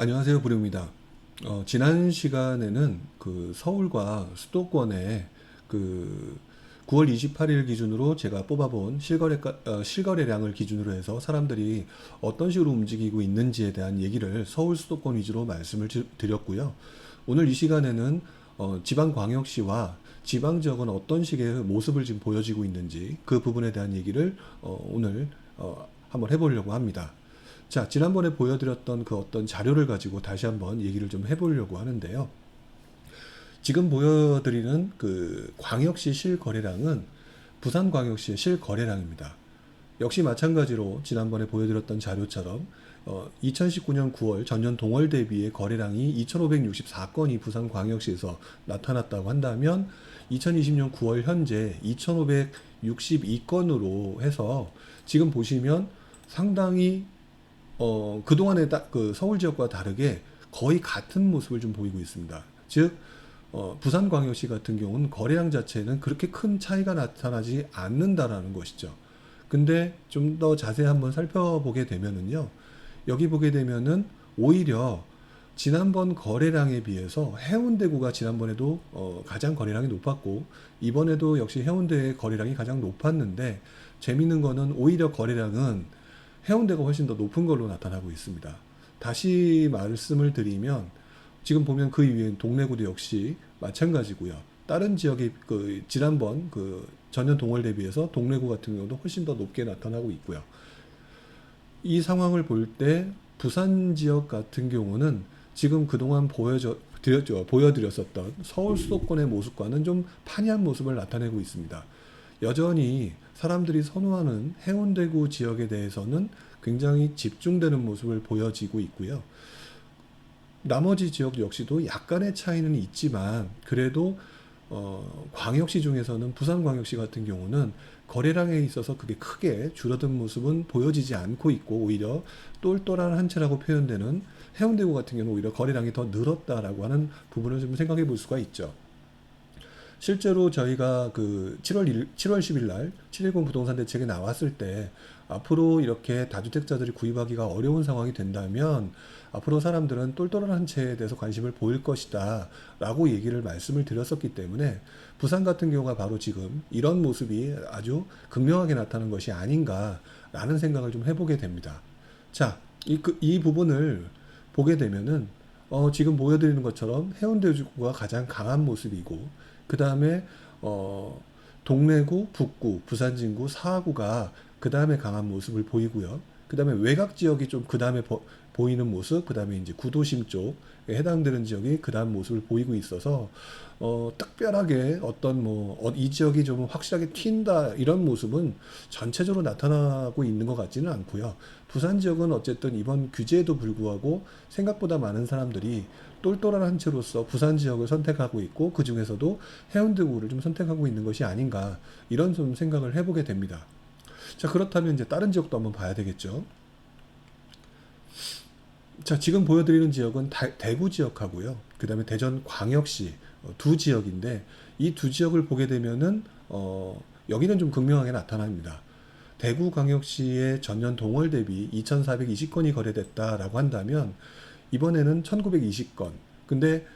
안녕하세요, 부류입니다. 지난 시간에는 그 서울과 수도권의 그 9월 28일 기준으로 제가 뽑아본 실거래량을 기준으로 해서 사람들이 어떤 식으로 움직이고 있는지에 대한 얘기를 서울 수도권 위주로 말씀을 드렸고요. 오늘 이 시간에는 지방광역시와 지방 지역은 어떤 식의 모습을 지금 보여지고 있는지 그 부분에 대한 얘기를 오늘 한번 해보려고 합니다. 자, 지난번에 보여드렸던 그 어떤 자료를 가지고 다시 한번 얘기를 좀 해보려고 하는데요. 지금 보여드리는 그 광역시 실거래량은 부산광역시의 실거래량입니다. 역시 마찬가지로 지난번에 보여드렸던 자료처럼 2019년 9월 전년 동월 대비의 거래량이 2,564건이 부산광역시에서 나타났다고 한다면 2020년 9월 현재 2,562건으로 해서 지금 보시면 상당히 그동안의 그 서울 지역과 다르게 거의 같은 모습을 좀 보이고 있습니다. 즉, 부산광역시 같은 경우는 거래량 자체는 그렇게 큰 차이가 나타나지 않는다라는 것이죠. 근데 좀 더 자세히 한번 살펴보게 되면은요, 여기 보게 되면은 오히려 지난번 거래량에 비해서 해운대구가 지난번에도 가장 거래량이 높았고, 이번에도 역시 해운대의 거래량이 가장 높았는데, 재밌는 거는 오히려 거래량은 해운대가 훨씬 더 높은 걸로 나타나고 있습니다. 다시 말씀을 드리면 지금 보면 그 위에 동래구도 역시 마찬가지고요. 다른 지역이 그 지난번 그 전년 동월 대비해서 동래구 같은 경우도 훨씬 더 높게 나타나고 있고요. 이 상황을 볼 때 부산 지역 같은 경우는 지금 그동안 보여드렸었던 서울 수도권의 모습과는 좀 판이한 모습을 나타내고 있습니다. 여전히 사람들이 선호하는 해운대구 지역에 대해서는 굉장히 집중되는 모습을 보여지고 있고요. 나머지 지역 역시도 약간의 차이는 있지만 그래도 광역시 중에서는 부산광역시 같은 경우는 거래량에 있어서 그게 크게 줄어든 모습은 보여지지 않고 있고 오히려 똘똘한 한 채라고 표현되는 해운대구 같은 경우는 오히려 거래량이 더 늘었다라고 하는 부분을 좀 생각해 볼 수가 있죠. 실제로 저희가 그 7월 10일 날 710 부동산 대책이 나왔을 때 앞으로 이렇게 다주택자들이 구입하기가 어려운 상황이 된다면 앞으로 사람들은 똘똘한 한 채에 대해서 관심을 보일 것이다 라고 말씀을 드렸었기 때문에 부산 같은 경우가 바로 지금 이런 모습이 아주 극명하게 나타나는 것이 아닌가 라는 생각을 좀 해보게 됩니다. 자, 이 부분을 보게 되면은 지금 보여드리는 것처럼 해운대구가 가장 강한 모습이고 그 다음에 동래구, 북구, 부산진구, 사구가 그 다음에 강한 모습을 보이고요. 그 다음에 외곽 지역이 좀 그 다음에 보이는 모습, 그 다음에 이제 구도심 쪽에 해당되는 지역이 그 다음 모습을 보이고 있어서 특별하게 어떤 이 지역이 좀 확실하게 튄다 이런 모습은 전체적으로 나타나고 있는 것 같지는 않고요. 부산 지역은 어쨌든 이번 규제에도 불구하고 생각보다 많은 사람들이 똘똘한 한 채로서 부산 지역을 선택하고 있고 그 중에서도 해운대구를 좀 선택하고 있는 것이 아닌가 이런 좀 생각을 해보게 됩니다. 자, 그렇다면 이제 다른 지역도 한번 봐야 되겠죠. 자, 지금 보여드리는 지역은 대구 지역하고요. 그 다음에 대전 광역시 두 지역인데 이 두 지역을 보게 되면은 여기는 좀 극명하게 나타납니다. 대구 광역시의 전년 동월 대비 2,420건이 거래됐다라고 한다면 이번에는 1,920건. 근데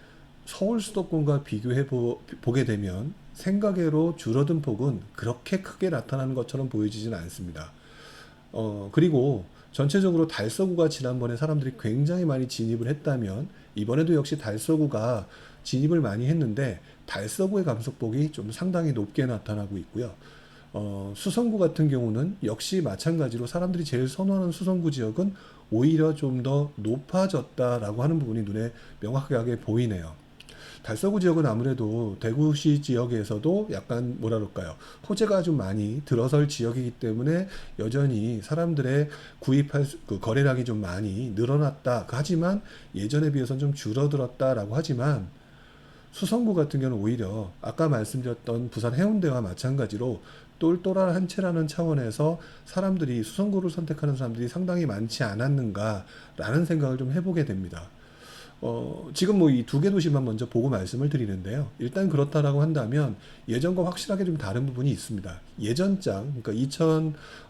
서울 수도권과 비교해 보게 되면 생각외로 줄어든 폭은 그렇게 크게 나타나는 것처럼 보여지지는 않습니다. 그리고 전체적으로 달서구가 지난번에 사람들이 굉장히 많이 진입을 했다면 이번에도 역시 달서구가 진입을 많이 했는데 달서구의 감소폭이 좀 상당히 높게 나타나고 있고요. 수성구 같은 경우는 역시 마찬가지로 사람들이 제일 선호하는 수성구 지역은 오히려 좀 더 높아졌다라고 하는 부분이 눈에 명확하게 보이네요. 달서구 지역은 아무래도 대구시 지역에서도 약간 뭐라 그럴까요? 호재가 좀 많이 들어설 지역이기 때문에 여전히 사람들의 그 거래량이 좀 많이 늘어났다. 하지만 예전에 비해서는 좀 줄어들었다라고 하지만 수성구 같은 경우는 오히려 아까 말씀드렸던 부산 해운대와 마찬가지로 똘똘한 한 채라는 차원에서 사람들이 수성구를 선택하는 사람들이 상당히 많지 않았는가라는 생각을 좀 해보게 됩니다. 지금 뭐 이 두 개 도시만 먼저 보고 말씀을 드리는데요. 일단 그렇다라고 한다면 예전과 확실하게 좀 다른 부분이 있습니다. 예전장, 그러니까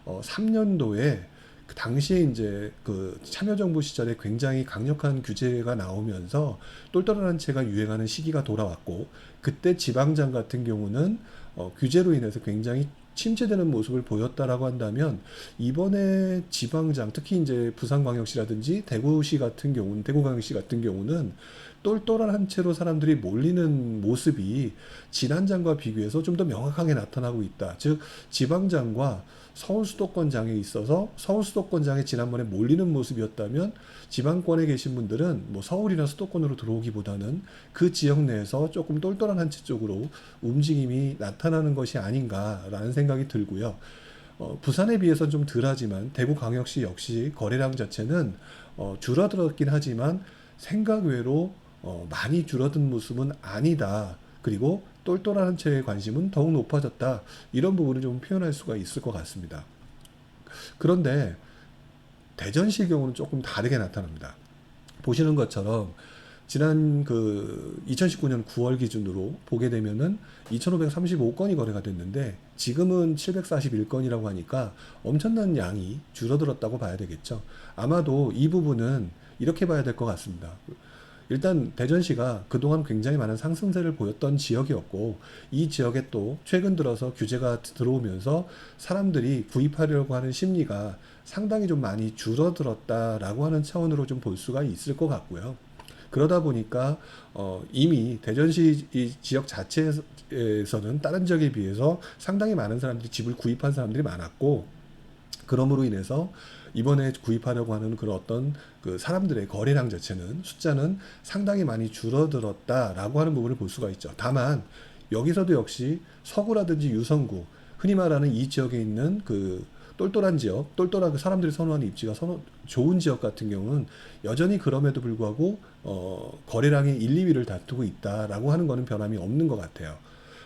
2003년도에 그 당시에 이제 그 참여정부 시절에 굉장히 강력한 규제가 나오면서 똘똘한 한채가 유행하는 시기가 돌아왔고, 그때 지방장 같은 경우는 규제로 인해서 굉장히 침체되는 모습을 보였다라고 한다면, 이번에 지방장, 특히 이제 부산광역시라든지 대구시 같은 경우는, 대구광역시 같은 경우는 똘똘한 한 채로 사람들이 몰리는 모습이 지난장과 비교해서 좀 더 명확하게 나타나고 있다. 즉, 지방장과 서울 수도권장에 있어서 서울 수도권장에 지난번에 몰리는 모습이었다면, 지방권에 계신 분들은 뭐 서울이나 수도권으로 들어오기보다는 그 지역 내에서 조금 똘똘한 한 채 쪽으로 움직임이 나타나는 것이 아닌가라는 생각이 들고요. 부산에 비해서는 좀 덜하지만 대구광역시 역시 거래량 자체는 줄어들었긴 하지만 생각 외로 많이 줄어든 모습은 아니다. 그리고 똘똘한 한 채의 관심은 더욱 높아졌다. 이런 부분을 좀 표현할 수가 있을 것 같습니다. 그런데 대전시의 경우는 조금 다르게 나타납니다. 보시는 것처럼 지난 그 2019년 9월 기준으로 보게 되면은 2,535건이 거래가 됐는데, 지금은 741건이라고 하니까 엄청난 양이 줄어들었다고 봐야 되겠죠. 아마도 이 부분은 이렇게 봐야 될 것 같습니다. 일단 대전시가 그동안 굉장히 많은 상승세를 보였던 지역이었고, 이 지역에 또 최근 들어서 규제가 들어오면서 사람들이 구입하려고 하는 심리가 상당히 좀 많이 줄어들었다라고 하는 차원으로 좀 볼 수가 있을 것 같고요. 그러다 보니까 이미 대전시 이 지역 자체에서는 다른 지역에 비해서 상당히 많은 사람들이 집을 구입한 사람들이 많았고, 그러므로 인해서 이번에 구입하려고 하는 그런 어떤 그 사람들의 거래량 자체는, 숫자는 상당히 많이 줄어들었다라고 하는 부분을 볼 수가 있죠. 다만 여기서도 역시 서구라든지 유성구, 흔히 말하는 이 지역에 있는 그 똘똘한 지역, 똘똘하게 사람들이 선호하는 입지가 좋은 지역 같은 경우는 여전히 그럼에도 불구하고 거래량의 1, 2위를 다투고 있다라고 하는 거는 변함이 없는 것 같아요.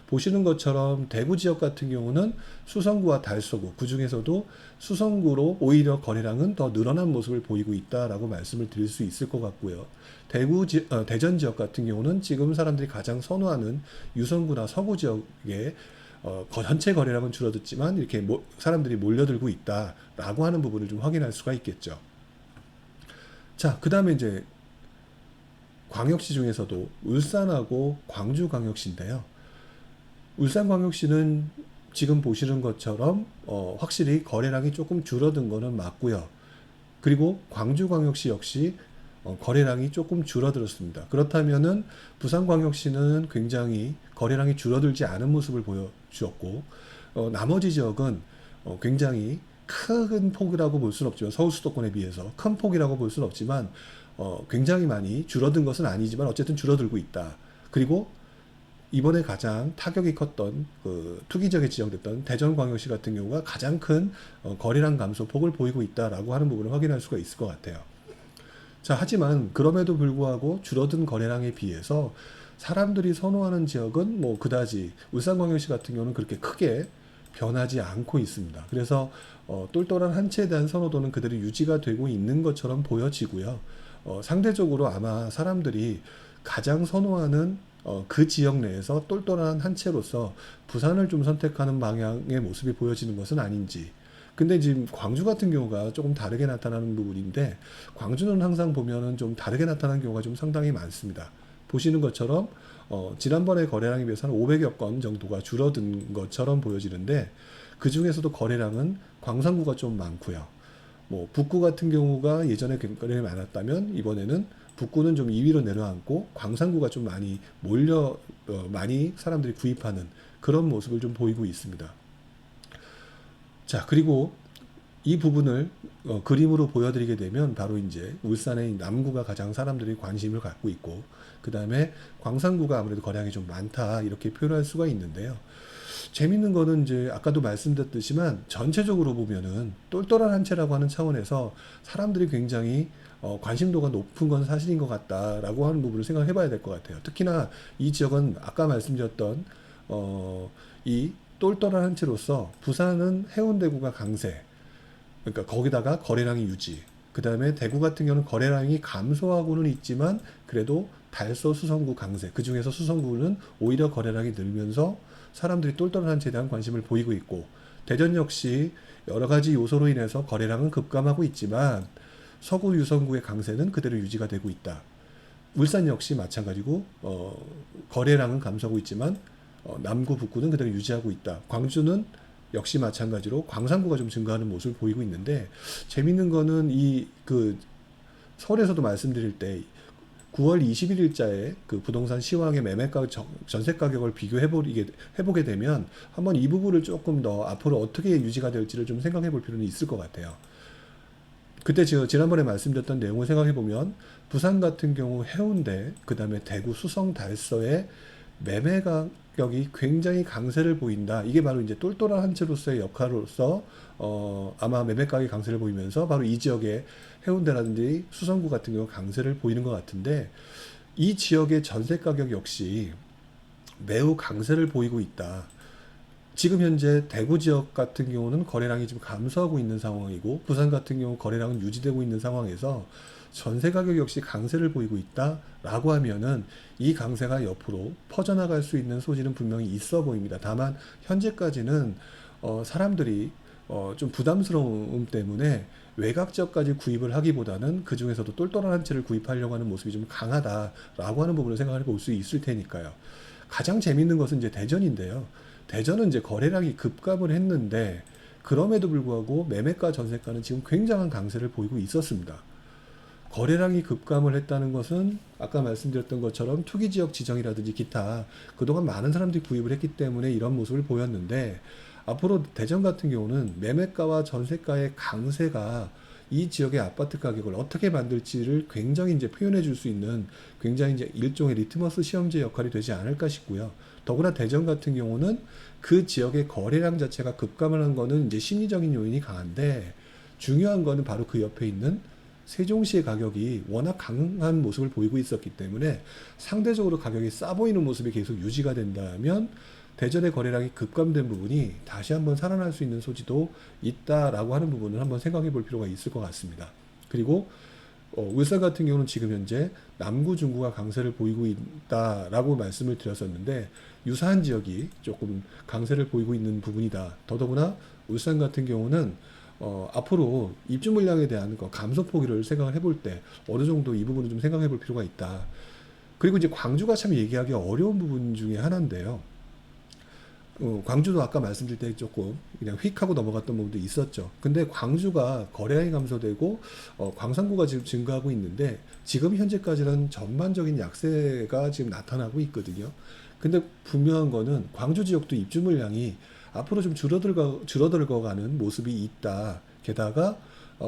보시는 것처럼 대구 지역 같은 경우는 수성구와 달서구, 그 중에서도 수성구로 오히려 거래량은 더 늘어난 모습을 보이고 있다라고 말씀을 드릴 수 있을 것 같고요. 대전 지역 같은 경우는 지금 사람들이 가장 선호하는 유성구나 서구 지역에 전체 거래량은 줄어들지만 이렇게 사람들이 몰려들고 있다라고 하는 부분을 좀 확인할 수가 있겠죠. 자, 그 다음에 이제 광역시 중에서도 울산하고 광주광역시인데요. 울산광역시는 지금 보시는 것처럼 확실히 거래량이 조금 줄어든 거는 맞고요. 그리고 광주광역시 역시 거래량이 조금 줄어들었습니다. 그렇다면은 부산광역시는 굉장히 거래량이 줄어들지 않은 모습을 보여주었고, 나머지 지역은 굉장히 큰 폭이라고 볼 수는 없지만, 서울 수도권에 비해서 큰 폭이라고 볼 수는 없지만 굉장히 많이 줄어든 것은 아니지만 어쨌든 줄어들고 있다. 그리고 이번에 가장 타격이 컸던 그 투기적에 지정됐던 대전광역시 같은 경우가 가장 큰 거래량 감소 폭을 보이고 있다라고 하는 부분을 확인할 수가 있을 것 같아요. 자, 하지만 그럼에도 불구하고 줄어든 거래량에 비해서 사람들이 선호하는 지역은 뭐 그다지, 울산광역시 같은 경우는 그렇게 크게 변하지 않고 있습니다. 그래서 똘똘한 한 채에 대한 선호도는 그대로 유지가 되고 있는 것처럼 보여지고요. 상대적으로 아마 사람들이 가장 선호하는 그 지역 내에서 똘똘한 한 채로서 부산을 좀 선택하는 방향의 모습이 보여지는 것은 아닌지. 근데 지금 광주 같은 경우가 조금 다르게 나타나는 부분인데, 광주는 항상 보면은 좀 다르게 나타나는 경우가 좀 상당히 많습니다. 보시는 것처럼 지난번에 거래량에 비해서 한 500여 건 정도가 줄어든 것처럼 보여지는데, 그 중에서도 거래량은 광산구가 좀 많고요. 뭐 북구 같은 경우가 예전에 거래량이 많았다면 이번에는 북구는 좀 2위로 내려앉고 광산구가 좀 많이 많이 사람들이 구입하는 그런 모습을 좀 보이고 있습니다. 자, 그리고 이 부분을 그림으로 보여드리게 되면 바로 이제 울산의 남구가 가장 사람들이 관심을 갖고 있고, 그 다음에 광산구가 아무래도 거량이 좀 많다, 이렇게 표현할 수가 있는데요. 재밌는 거는 이제 아까도 말씀드렸듯이만 전체적으로 보면은 똘똘한 한 채라고 하는 차원에서 사람들이 굉장히 관심도가 높은 건 사실인 것 같다라고 하는 부분을 생각해 봐야 될 것 같아요. 특히나 이 지역은 아까 말씀드렸던 이 똘똘한 한 채로서 부산은 해운대구가 강세, 그러니까 거기다가 거래량이 유지, 그 다음에 대구 같은 경우는 거래량이 감소하고는 있지만 그래도 달서 수성구 강세, 그 중에서 수성구는 오히려 거래량이 늘면서 사람들이 똘똘한 한 채에 대한 관심을 보이고 있고, 대전 역시 여러 가지 요소로 인해서 거래량은 급감하고 있지만 서구 유성구의 강세는 그대로 유지가 되고 있다. 울산 역시 마찬가지고 거래량은 감소하고 있지만 남구 북구는 그대로 유지하고 있다. 광주는 역시 마찬가지로 광산구가 좀 증가하는 모습을 보이고 있는데, 재밌는 거는 이 그 서울에서도 말씀드릴 때 9월 21일자에 그 부동산 시황의 매매가 전세 가격을 해보게 되면 한번 이 부분을 조금 더 앞으로 어떻게 유지가 될지를 좀 생각해 볼 필요는 있을 것 같아요. 그때 제가 지난번에 말씀드렸던 내용을 생각해 보면 부산 같은 경우 해운대, 그 다음에 대구 수성 달서의 매매 가격이 굉장히 강세를 보인다. 이게 바로 이제 똘똘한 한 채로서의 역할로서 아마 매매 가격이 강세를 보이면서 바로 이 지역의 해운대라든지 수성구 같은 경우 강세를 보이는 것 같은데, 이 지역의 전세 가격 역시 매우 강세를 보이고 있다. 지금 현재 대구 지역 같은 경우는 거래량이 지금 감소하고 있는 상황이고, 부산 같은 경우 거래량은 유지되고 있는 상황에서 전세 가격 역시 강세를 보이고 있다라고 하면은 이 강세가 옆으로 퍼져나갈 수 있는 소지는 분명히 있어 보입니다. 다만 현재까지는 사람들이 좀 부담스러움 때문에 외곽 지역까지 구입을 하기보다는 그 중에서도 똘똘한 한 채를 구입하려고 하는 모습이 좀 강하다라고 하는 부분을 생각해 볼 수 있을 테니까요. 가장 재밌는 것은 이제 대전인데요. 대전은 이제 거래량이 급감을 했는데 그럼에도 불구하고 매매가 전세가는 지금 굉장한 강세를 보이고 있었습니다. 거래량이 급감을 했다는 것은 아까 말씀드렸던 것처럼 투기지역 지정이라든지 기타 그동안 많은 사람들이 구입을 했기 때문에 이런 모습을 보였는데, 앞으로 대전 같은 경우는 매매가와 전세가의 강세가 이 지역의 아파트 가격을 어떻게 만들지를 굉장히 이제 표현해 줄 수 있는 굉장히 이제 일종의 리트머스 시험지 역할이 되지 않을까 싶고요. 더구나 대전 같은 경우는 그 지역의 거래량 자체가 급감을 한 거는 이제 심리적인 요인이 강한데, 중요한 거는 바로 그 옆에 있는 세종시의 가격이 워낙 강한 모습을 보이고 있었기 때문에 상대적으로 가격이 싸 보이는 모습이 계속 유지가 된다면 대전의 거래량이 급감된 부분이 다시 한번 살아날 수 있는 소지도 있다라고 하는 부분을 한번 생각해 볼 필요가 있을 것 같습니다. 그리고 울산 같은 경우는 지금 현재 남구 중구가 강세를 보이고 있다라고 말씀을 드렸었는데, 유사한 지역이 조금 강세를 보이고 있는 부분이다. 더더구나 울산 같은 경우는 앞으로 입주 물량에 대한 감소 포기를 생각을 해볼 때 어느 정도 이 부분을 좀 생각해 볼 필요가 있다. 그리고 이제 광주가 참 얘기하기 어려운 부분 중에 하나인데요. 광주도 아까 말씀드릴 때 조금 그냥 휙 하고 넘어갔던 부분도 있었죠. 근데 광주가 거래량이 감소되고 광산구가 지금 증가하고 있는데 지금 현재까지는 전반적인 약세가 지금 나타나고 있거든요. 근데 분명한 거는 광주 지역도 입주 물량이 앞으로 좀 줄어들어가는 모습이 있다. 게다가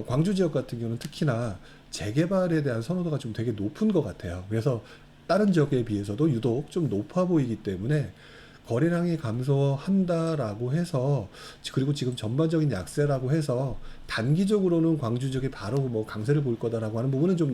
광주 지역 같은 경우는 특히나 재개발에 대한 선호도가 좀 되게 높은 것 같아요. 그래서 다른 지역에 비해서도 유독 좀 높아 보이기 때문에 거래량이 감소한다라고 해서, 그리고 지금 전반적인 약세라고 해서 단기적으로는 광주 지역이 바로 뭐 강세를 보일 거다라고 하는 부분은 좀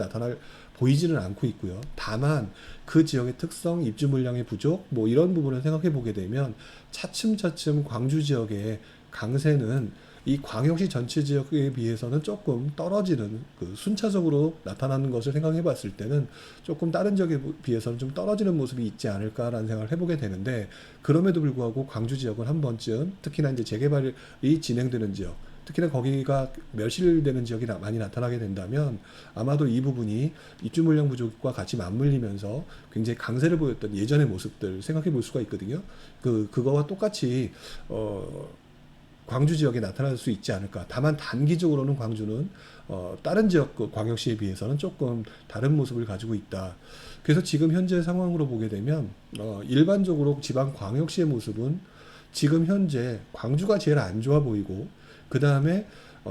보이지는 않고 있고요. 다만 그 지역의 특성, 입주 물량의 부족, 뭐 이런 부분을 생각해 보게 되면 차츰차츰 광주 지역의 강세는 이 광역시 전체 지역에 비해서는 조금 떨어지는, 순차적으로 나타나는 것을 생각해 봤을 때는 조금 다른 지역에 비해서는 좀 떨어지는 모습이 있지 않을까라는 생각을 해보게 되는데, 그럼에도 불구하고 광주 지역은 한 번쯤, 특히나 이제 재개발이 진행되는 지역, 특히나 거기가 멸실되는 지역이 많이 나타나게 된다면 아마도 이 부분이 입주 물량 부족과 같이 맞물리면서 굉장히 강세를 보였던 예전의 모습들 생각해 볼 수가 있거든요. 그거와 똑같이 광주 지역에 나타날 수 있지 않을까. 다만 단기적으로는 광주는 다른 지역 광역시에 비해서는 조금 다른 모습을 가지고 있다. 그래서 지금 현재 상황으로 보게 되면 일반적으로 지방 광역시의 모습은 지금 현재 광주가 제일 안 좋아 보이고, 그 다음에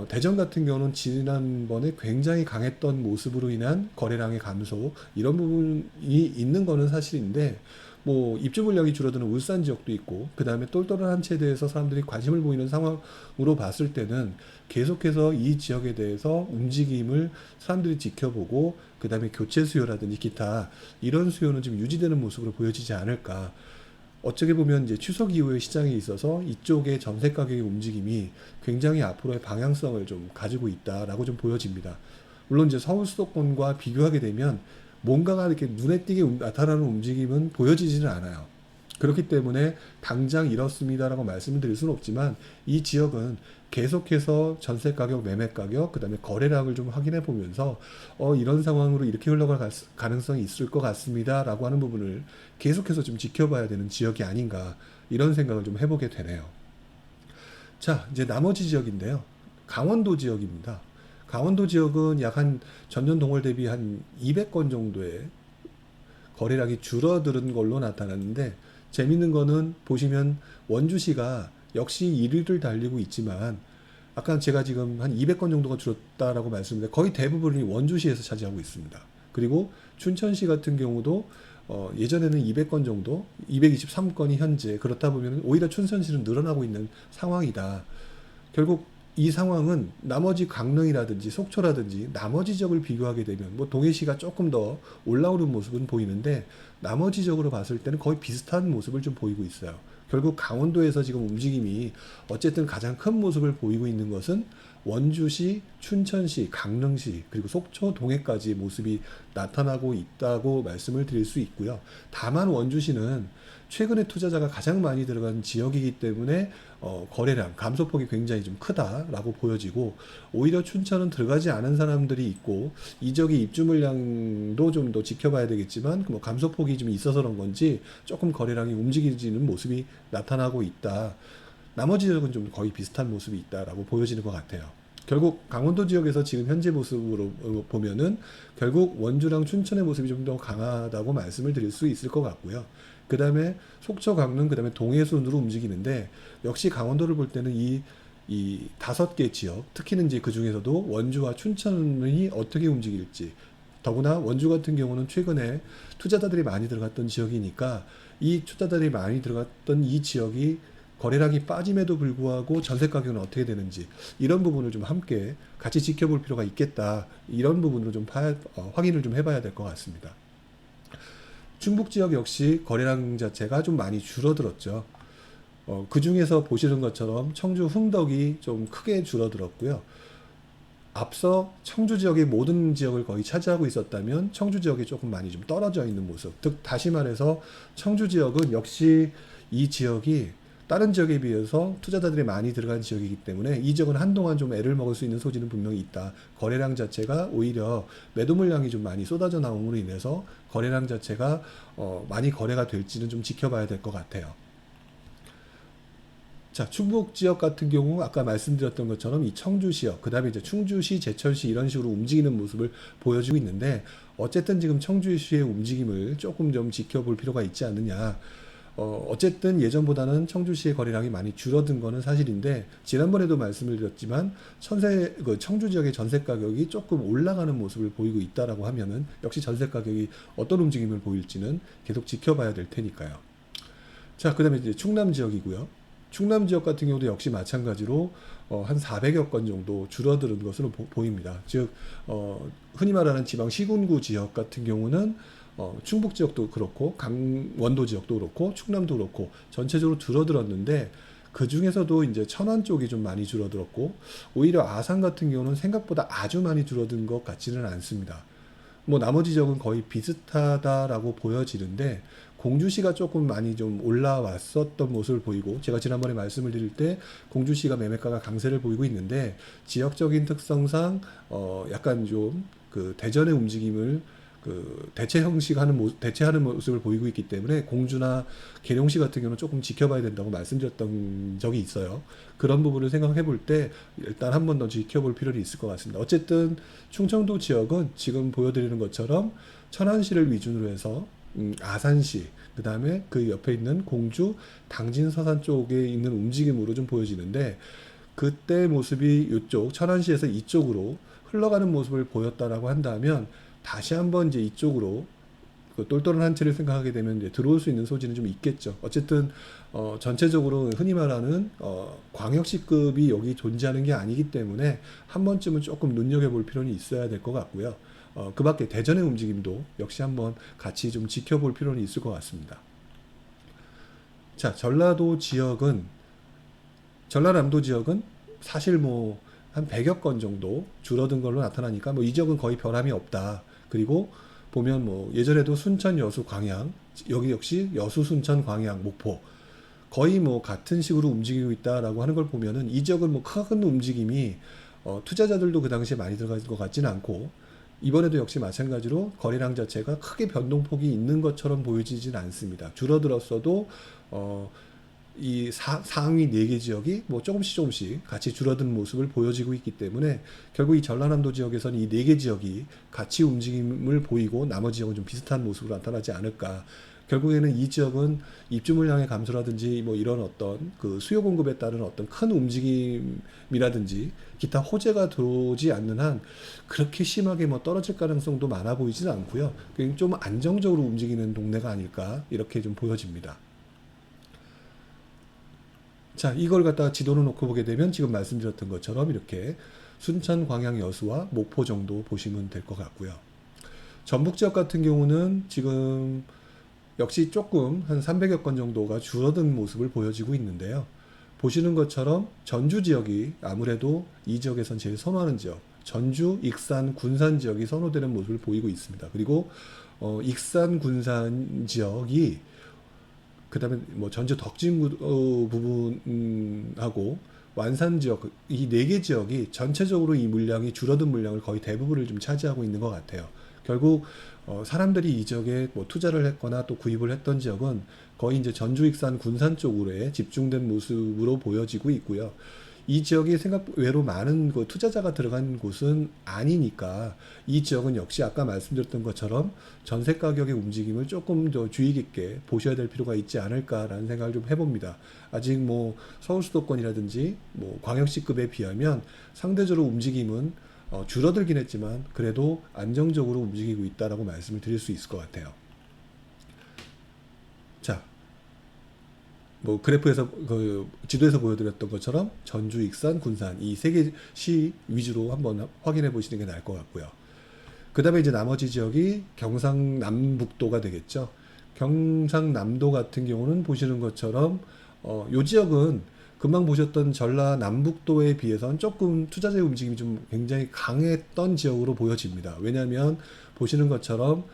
대전 같은 경우는 지난번에 굉장히 강했던 모습으로 인한 거래량의 감소, 이런 부분이 있는 거는 사실인데, 뭐 입주 물량이 줄어드는 울산 지역도 있고, 그 다음에 똘똘한 한 채에 대해서 사람들이 관심을 보이는 상황으로 봤을 때는 계속해서 이 지역에 대해서 움직임을 사람들이 지켜보고, 그 다음에 교체 수요라든지 기타 이런 수요는 좀 유지되는 모습으로 보여지지 않을까. 어떻게 보면 이제 추석 이후의 시장에 있어서 이쪽의 전세 가격의 움직임이 굉장히 앞으로의 방향성을 좀 가지고 있다라고 좀 보여집니다. 물론 이제 서울 수도권과 비교하게 되면 뭔가가 이렇게 눈에 띄게 나타나는 움직임은 보여지지는 않아요. 그렇기 때문에 당장 이렇습니다라고 말씀을 드릴 수는 없지만 이 지역은 계속해서 전세 가격, 매매 가격, 그 다음에 거래량을 좀 확인해 보면서 이런 상황으로 이렇게 흘러갈 가능성이 있을 것 같습니다라고 하는 부분을 계속해서 좀 지켜봐야 되는 지역이 아닌가 이런 생각을 좀 해보게 되네요. 자, 이제 나머지 지역인데요. 강원도 지역입니다. 강원도 지역은 약 한 전년 동월 대비 한 200건 정도의 거래량이 줄어드는 걸로 나타났는데 재밌는 거는 보시면 원주시가 역시 1위를 달리고 있지만 아까 제가 지금 한 200건 정도가 줄었다라고 말씀드렸는데 거의 대부분이 원주시에서 차지하고 있습니다. 그리고 춘천시 같은 경우도 예전에는 200건 정도, 223건이 현재 그렇다 보면 오히려 춘천시는 늘어나고 있는 상황이다. 결국 이 상황은 나머지 강릉이라든지 속초라든지 나머지 지역을 비교하게 되면 뭐 동해시가 조금 더 올라오는 모습은 보이는데 나머지 지역으로 봤을 때는 거의 비슷한 모습을 좀 보이고 있어요. 결국 강원도에서 지금 움직임이 어쨌든 가장 큰 모습을 보이고 있는 것은 원주시, 춘천시, 강릉시 그리고 속초, 동해까지 모습이 나타나고 있다고 말씀을 드릴 수 있고요. 다만 원주시는 최근에 투자자가 가장 많이 들어간 지역이기 때문에 거래량, 감소폭이 굉장히 좀 크다라고 보여지고 오히려 춘천은 들어가지 않은 사람들이 있고 이 지역의 입주 물량도 좀 더 지켜봐야 되겠지만 뭐 감소폭이 좀 있어서 그런 건지 조금 거래량이 움직이지는 모습이 나타나고 있다. 나머지 지역은 좀 거의 비슷한 모습이 있다라고 보여지는 것 같아요. 결국 강원도 지역에서 지금 현재 모습으로 보면은 결국 원주랑 춘천의 모습이 좀 더 강하다고 말씀을 드릴 수 있을 것 같고요. 그 다음에 속초, 강릉, 그 다음에 동해 순으로 움직이는데 역시 강원도를 볼 때는 이 5개 지역, 특히는 이제 그 중에서도 원주와 춘천이 어떻게 움직일지, 더구나 원주 같은 경우는 최근에 투자자들이 많이 들어갔던 지역이니까 이 투자자들이 많이 들어갔던 이 지역이 거래량이 빠짐에도 불구하고 전세 가격은 어떻게 되는지 이런 부분을 좀 함께 같이 지켜볼 필요가 있겠다. 이런 부분으로 좀 확인을 좀 해봐야 될 것 같습니다. 충북 지역 역시 거래량 자체가 좀 많이 줄어들었죠. 그 중에서 보시는 것처럼 청주 흥덕이 좀 크게 줄어들었고요. 앞서 청주 지역의 모든 지역을 거의 차지하고 있었다면 청주 지역이 조금 많이 좀 떨어져 있는 모습. 즉 다시 말해서 청주 지역은 역시 이 지역이 다른 지역에 비해서 투자자들이 많이 들어간 지역이기 때문에 이 지역은 한동안 좀 애를 먹을 수 있는 소지는 분명히 있다. 거래량 자체가 오히려 매도 물량이 좀 많이 쏟아져 나옴으로 인해서 거래량 자체가 많이 거래가 될지는 좀 지켜봐야 될 것 같아요. 자, 충북 지역 같은 경우 아까 말씀드렸던 것처럼 이 청주시역, 그 다음에 이제 충주시, 제천시 이런 식으로 움직이는 모습을 보여주고 있는데 어쨌든 지금 청주시의 움직임을 조금 좀 지켜볼 필요가 있지 않느냐. 어쨌든 예전보다는 청주시의 거래량이 많이 줄어든 거는 사실인데 지난번에도 말씀을 드렸지만 청주 지역의 전세 가격이 조금 올라가는 모습을 보이고 있다라고 하면은 역시 전세 가격이 어떤 움직임을 보일지는 계속 지켜봐야 될 테니까요. 자, 그 다음에 이제 충남 지역이고요. 충남 지역 같은 경우도 역시 마찬가지로 한 400여 건 정도 줄어드는 것으로 보입니다. 즉 흔히 말하는 지방 시군구 지역 같은 경우는 충북 지역도 그렇고 강원도 지역도 그렇고 충남도 그렇고 전체적으로 줄어들었는데 그 중에서도 이제 천안 쪽이 좀 많이 줄어들었고 오히려 아산 같은 경우는 생각보다 아주 많이 줄어든 것 같지는 않습니다. 뭐 나머지 지역은 거의 비슷하다라고 보여지는데 공주시가 조금 많이 좀 올라왔었던 모습을 보이고 제가 지난번에 말씀을 드릴 때 공주시가 매매가가 강세를 보이고 있는데 지역적인 특성상 약간 좀 그 대전의 움직임을 그 대체하는 모습을 보이고 있기 때문에 공주나 계룡시 같은 경우는 조금 지켜봐야 된다고 말씀드렸던 적이 있어요. 그런 부분을 생각해 볼 때 일단 한 번 더 지켜볼 필요는 있을 것 같습니다. 어쨌든 충청도 지역은 지금 보여드리는 것처럼 천안시를 위주로 해서 아산시, 그 다음에 그 옆에 있는 공주, 당진, 서산 쪽에 있는 움직임으로 좀 보여지는데 그때 모습이 이쪽 천안시에서 이쪽으로 흘러가는 모습을 보였다라고 한다면 다시 한번 이제 이쪽으로 그 똘똘한 한 채를 생각하게 되면 이제 들어올 수 있는 소지는 좀 있겠죠. 어쨌든 전체적으로 흔히 말하는 광역시급이 여기 존재하는 게 아니기 때문에 한 번쯤은 조금 눈여겨볼 필요는 있어야 될 것 같고요. 그 밖에 대전의 움직임도 역시 한번 같이 좀 지켜볼 필요는 있을 것 같습니다. 자, 전라남도 지역은 사실 뭐 한 100여 건 정도 줄어든 걸로 나타나니까 뭐 이 지역은 거의 변함이 없다. 그리고 보면 뭐 예전에도 순천, 여수, 광양 여기 역시 여수, 순천, 광양, 목포 거의 뭐 같은 식으로 움직이고 있다라고 하는 걸 보면은 이 지역은 뭐 큰 움직임이 투자자들도 그 당시에 많이 들어간 것 같지는 않고 이번에도 역시 마찬가지로 거래량 자체가 크게 변동폭이 있는 것처럼 보여지진 않습니다. 줄어들었어도 이 상위 4개 지역이 뭐 조금씩 같이 줄어든 모습을 보여지고 있기 때문에 결국 이 전라남도 지역에서는 이 4개 지역이 같이 움직임을 보이고 나머지 지역은 좀 비슷한 모습으로 나타나지 않을까. 결국에는 이 지역은 입주 물량의 감소라든지 뭐 이런 어떤 그 수요 공급에 따른 어떤 큰 움직임이라든지 기타 호재가 들어오지 않는 한 그렇게 심하게 뭐 떨어질 가능성도 많아 보이지는 않고요. 그냥 좀 안정적으로 움직이는 동네가 아닐까 이렇게 좀 보여집니다. 자, 이걸 갖다가 지도로 놓고 보게 되면 지금 말씀드렸던 것처럼 이렇게 순천, 광양, 여수와 목포 정도 보시면 될 것 같고요. 전북 지역 같은 경우는 지금 역시 조금 한 300여 건 정도가 줄어든 모습을 보여지고 있는데요. 보시는 것처럼 전주 지역이 아무래도 이 지역에선 제일 선호하는 지역, 전주, 익산, 군산 지역이 선호되는 모습을 보이고 있습니다. 그리고 익산, 군산 지역이 그 다음에 뭐 전주 덕진 부분하고 완산 지역 이 4개 지역이 전체적으로 이 물량이 줄어든 물량을 거의 대부분을 좀 차지하고 있는 것 같아요. 결국 사람들이 이 지역에 뭐 투자를 했거나 또 구입을 했던 지역은 거의 이제 전주, 익산, 군산 쪽으로에 집중된 모습으로 보여지고 있고요. 이 지역이 생각외로 많은 그 투자자가 들어간 곳은 아니니까 이 지역은 역시 아까 말씀드렸던 것처럼 전세 가격의 움직임을 조금 더 주의 깊게 보셔야 될 필요가 있지 않을까라는 생각을 좀 해봅니다. 아직 뭐 서울 수도권이라든지 뭐 광역시급에 비하면 상대적으로 움직임은 줄어들긴 했지만 그래도 안정적으로 움직이고 있다라고 말씀을 드릴 수 있을 것 같아요. 자, 뭐 그래프에서 그 지도에서 보여드렸던 것처럼 전주, 익산, 군산 이 3개 시 위주로 한번 확인해 보시는 게 나을 것 같고요. 그 다음에 이제 나머지 지역이 경상남북도가 되겠죠. 경상남도 같은 경우는 보시는 것처럼 요 지역은 금방 보셨던 전라남북도에 비해서는 조금 투자자의 움직임이 좀 굉장히 강했던 지역으로 보여집니다. 왜냐하면 보시는 것처럼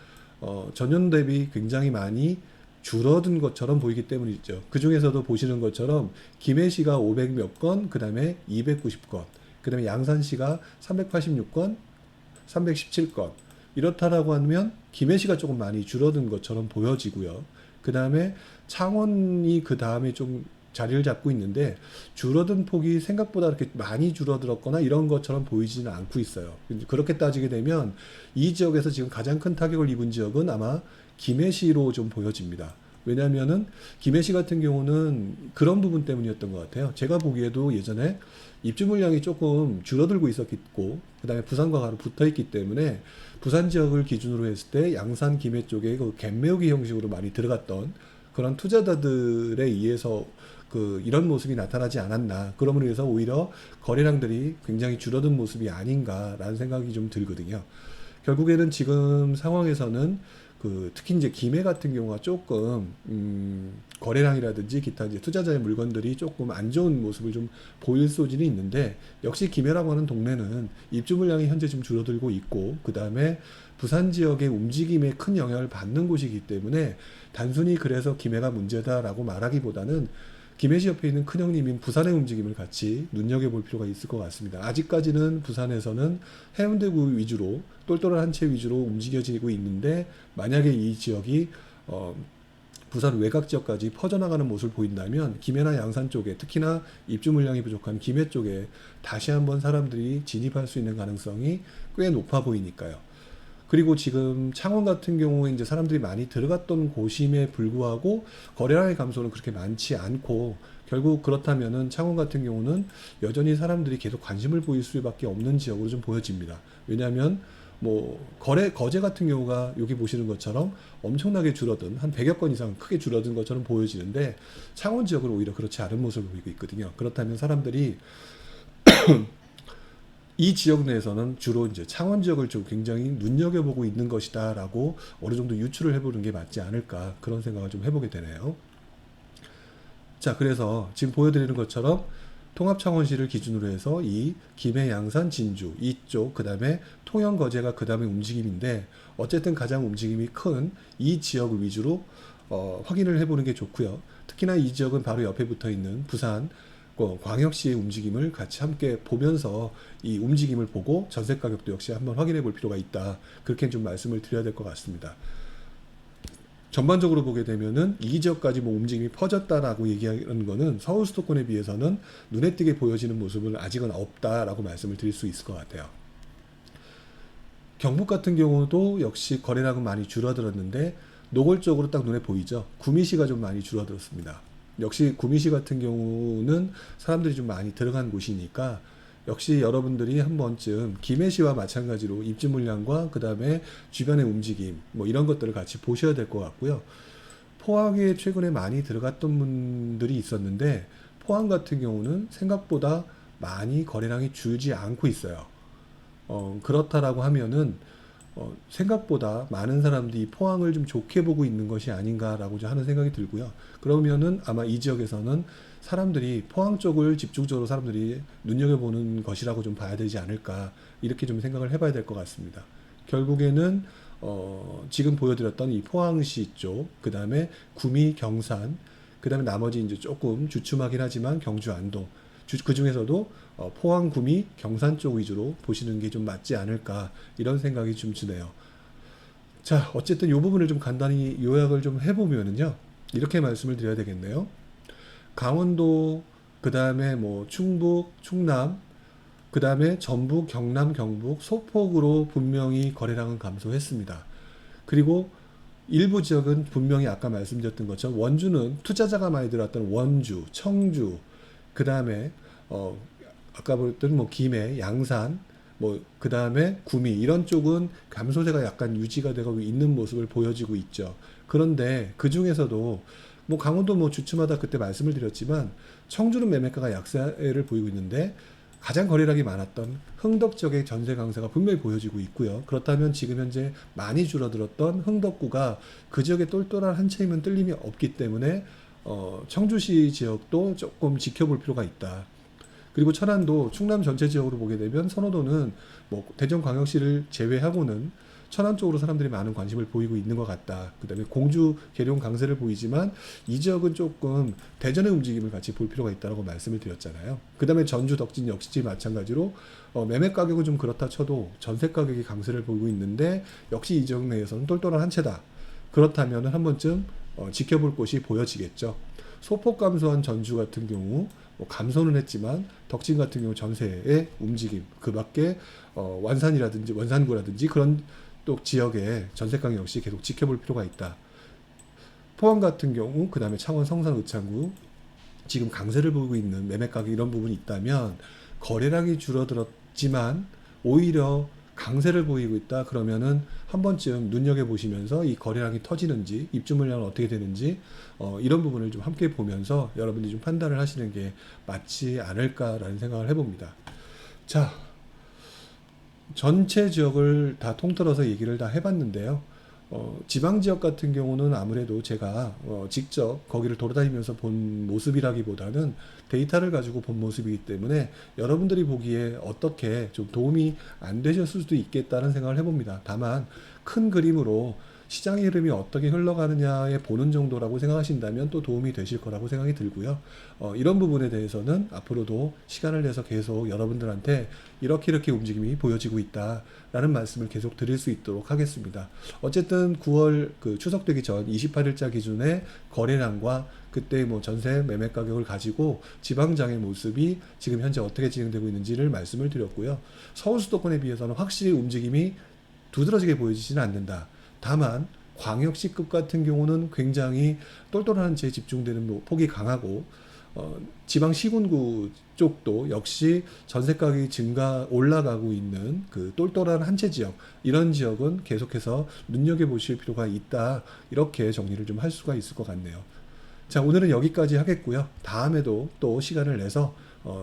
전년 대비 굉장히 많이 줄어든 것처럼 보이기 때문이죠. 그 중에서도 보시는 것처럼 김해시가 500 몇 건, 그 다음에 290건, 그 다음에 양산시가 386건, 317건. 이렇다라고 하면 김해시가 조금 많이 줄어든 것처럼 보여지고요. 그 다음에 창원이 그 다음에 좀 자리를 잡고 있는데 줄어든 폭이 생각보다 그렇게 많이 줄어들었거나 이런 것처럼 보이지는 않고 있어요. 그렇게 따지게 되면 이 지역에서 지금 가장 큰 타격을 입은 지역은 아마 김해시로 좀 보여집니다. 왜냐하면은 김해시 같은 경우는 그런 부분 때문이었던 것 같아요. 제가 보기에도 예전에 입주 물량이 조금 줄어들고 있었고, 그 다음에 부산과 바로 붙어 있기 때문에 부산 지역을 기준으로 했을 때 양산, 김해 쪽에 그 갭 메우기 형식으로 많이 들어갔던 그런 투자자들에 의해서 이런 모습이 나타나지 않았나. 그러므로 해서 오히려 거래량들이 굉장히 줄어든 모습이 아닌가라는 생각이 좀 들거든요. 결국에는 지금 상황에서는 특히 이제 김해 같은 경우가 조금 거래량이라든지 기타 이제 투자자의 물건들이 조금 안 좋은 모습을 좀 보일 소진이 있는데 역시 김해라고 하는 동네는 입주 물량이 현재 좀 줄어들고 있고 그 다음에 부산 지역의 움직임에 큰 영향을 받는 곳이기 때문에 단순히 그래서 김해가 문제다라고 말하기보다는 김해시 옆에 있는 큰형님인 부산의 움직임을 같이 눈여겨볼 필요가 있을 것 같습니다. 아직까지는 부산에서는 해운대구 위주로 똘똘한 한 채 위주로 움직여지고 있는데 만약에 이 지역이 부산 외곽 지역까지 퍼져나가는 모습을 보인다면 김해나 양산 쪽에 특히나 입주 물량이 부족한 김해 쪽에 다시 한번 사람들이 진입할 수 있는 가능성이 꽤 높아 보이니까요. 그리고 지금 창원 같은 경우에 이제 사람들이 많이 들어갔던 곳임에 불구하고 거래량의 감소는 그렇게 많지 않고 결국 그렇다면은 창원 같은 경우는 여전히 사람들이 계속 관심을 보일 수밖에 없는 지역으로 좀 보여집니다. 왜냐하면 뭐 거제 같은 경우가 여기 보시는 것처럼 엄청나게 줄어든 한 100여 건 이상 크게 줄어든 것처럼 보여지는데 창원 지역은 오히려 그렇지 않은 모습을 보이고 있거든요. 그렇다면 사람들이 이 지역 내에서는 주로 이제 창원 지역을 좀 굉장히 눈여겨보고 있는 것이다라고 어느 정도 유추를 해보는 게 맞지 않을까 그런 생각을 좀 해보게 되네요. 자, 그래서 지금 보여드리는 것처럼 통합창원시를 기준으로 해서 이 김해, 양산, 진주 이쪽 그 다음에 통영, 거제가 그 다음에 움직임인데 어쨌든 가장 움직임이 큰 이 지역을 위주로 확인을 해보는 게 좋고요. 특히나 이 지역은 바로 옆에 붙어 있는 부산 광역시의 움직임을 같이 함께 보면서 이 움직임을 보고 전세 가격도 역시 한번 확인해 볼 필요가 있다. 그렇게 좀 말씀을 드려야 될 것 같습니다. 전반적으로 보게 되면은 이 지역까지 뭐 움직임이 퍼졌다라고 얘기하는 거는 서울 수도권에 비해서는 눈에 띄게 보여지는 모습은 아직은 없다라고 말씀을 드릴 수 있을 것 같아요. 경북 같은 경우도 역시 거래량은 많이 줄어들었는데 노골적으로 딱 눈에 보이죠. 구미시가 좀 많이 줄어들었습니다. 역시 구미시 같은 경우는 사람들이 좀 많이 들어간 곳이니까 역시 여러분들이 한 번쯤 김해시와 마찬가지로 입지 물량과 그 다음에 주변의 움직임 뭐 이런 것들을 같이 보셔야 될 것 같고요. 포항에 최근에 많이 들어갔던 분들이 있었는데 포항 같은 경우는 생각보다 많이 거래량이 줄지 않고 있어요. 그렇다라고 하면은 생각보다 많은 사람들이 포항을 좀 좋게 보고 있는 것이 아닌가라고 하는 생각이 들고요. 그러면은 아마 이 지역에서는 사람들이 포항 쪽을 집중적으로 사람들이 눈여겨보는 것이라고 좀 봐야 되지 않을까 이렇게 좀 생각을 해봐야 될 것 같습니다. 결국에는 지금 보여드렸던 이 포항시 쪽, 그 다음에 구미, 경산, 그 다음에 나머지 이제 조금 주춤하긴 하지만 경주, 안동 그 중에서도 포항, 구미, 경산 쪽 위주로 보시는 게 좀 맞지 않을까 이런 생각이 좀 드네요. 자, 어쨌든 이 부분을 좀 간단히 요약을 좀 해보면은요, 이렇게 말씀을 드려야 되겠네요. 강원도, 그 다음에 뭐 충북, 충남, 그 다음에 전북, 경남, 경북, 소폭으로 분명히 거래량은 감소했습니다. 그리고 일부 지역은 분명히 아까 말씀드렸던 것처럼 원주는 투자자가 많이 들어왔던 원주, 청주, 그 다음에 아까 보였던 뭐 김해, 양산, 뭐 그 다음에 구미 이런 쪽은 감소세가 약간 유지가 되고 있는 모습을 보여지고 있죠. 그런데 그 중에서도 뭐 강원도 뭐 주춤하다 그때 말씀을 드렸지만 청주는 매매가가 약세를 보이고 있는데 가장 거래량이 많았던 흥덕 지역의 전세 강세가 분명히 보여지고 있고요. 그렇다면 지금 현재 많이 줄어들었던 흥덕구가 그 지역에 똘똘한 한 채이면 뜰림이 없기 때문에 청주시 지역도 조금 지켜볼 필요가 있다. 그리고 천안도 충남 전체 지역으로 보게 되면 선호도는 뭐 대전광역시를 제외하고는 천안 쪽으로 사람들이 많은 관심을 보이고 있는 것 같다. 그 다음에 공주, 계룡 강세를 보이지만 이 지역은 조금 대전의 움직임을 같이 볼 필요가 있다고 말씀을 드렸잖아요. 그 다음에 전주, 덕진 역시 마찬가지로 매매 가격은 좀 그렇다 쳐도 전세 가격이 강세를 보이고 있는데 역시 이 지역 내에서는 똘똘한 한 채다. 그렇다면 한 번쯤 지켜볼 곳이 보여지겠죠. 소폭 감소한 전주 같은 경우 뭐 감소는 했지만 덕진 같은 경우 전세의 움직임 그 밖에 완산이라든지 원산구라든지 그런 또 지역의 전세가격 역시 계속 지켜볼 필요가 있다. 포항 같은 경우 그 다음에 창원, 성산, 의창구 지금 강세를 보이고 있는 매매가격 이런 부분이 있다면 거래량이 줄어들었지만 오히려 강세를 보이고 있다 그러면은 한 번쯤 눈여겨보시면서 이 거래량이 터지는지 입주 물량은 어떻게 되는지 이런 부분을 좀 함께 보면서 여러분들이 좀 판단을 하시는 게 맞지 않을까라는 생각을 해봅니다. 자, 전체 지역을 다 통틀어서 얘기를 다 해봤는데요. 지방 지역 같은 경우는 아무래도 제가 직접 거기를 돌아다니면서 본 모습이라기보다는 데이터를 가지고 본 모습이기 때문에 여러분들이 보기에 어떻게 좀 도움이 안 되셨을 수도 있겠다는 생각을 해봅니다. 다만 큰 그림으로 시장의 흐름이 어떻게 흘러가느냐에 보는 정도라고 생각하신다면 또 도움이 되실 거라고 생각이 들고요. 이런 부분에 대해서는 앞으로도 시간을 내서 계속 여러분들한테 이렇게 움직임이 보여지고 있다라는 말씀을 계속 드릴 수 있도록 하겠습니다. 어쨌든 9월 그 추석 되기 전 28일자 기준의 거래량과 그때 뭐 전세 매매 가격을 가지고 지방장의 모습이 지금 현재 어떻게 진행되고 있는지를 말씀을 드렸고요. 서울 수도권에 비해서는 확실히 움직임이 두드러지게 보여지지는 않는다. 다만 광역시급 같은 경우는 굉장히 똘똘한 채 집중되는 폭이 강하고 지방 시군구 쪽도 역시 전세 가격이 올라가고 있는 그 똘똘한 한 채 지역 이런 지역은 계속해서 눈여겨보실 필요가 있다 이렇게 정리를 좀 할 수가 있을 것 같네요. 자, 오늘은 여기까지 하겠고요. 다음에도 또 시간을 내서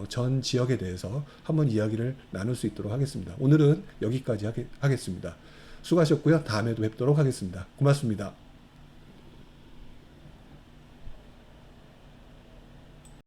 전 지역에 대해서 한번 이야기를 나눌 수 있도록 하겠습니다. 오늘은 여기까지 하겠습니다. 수고하셨고요. 다음에도 뵙도록 하겠습니다. 고맙습니다.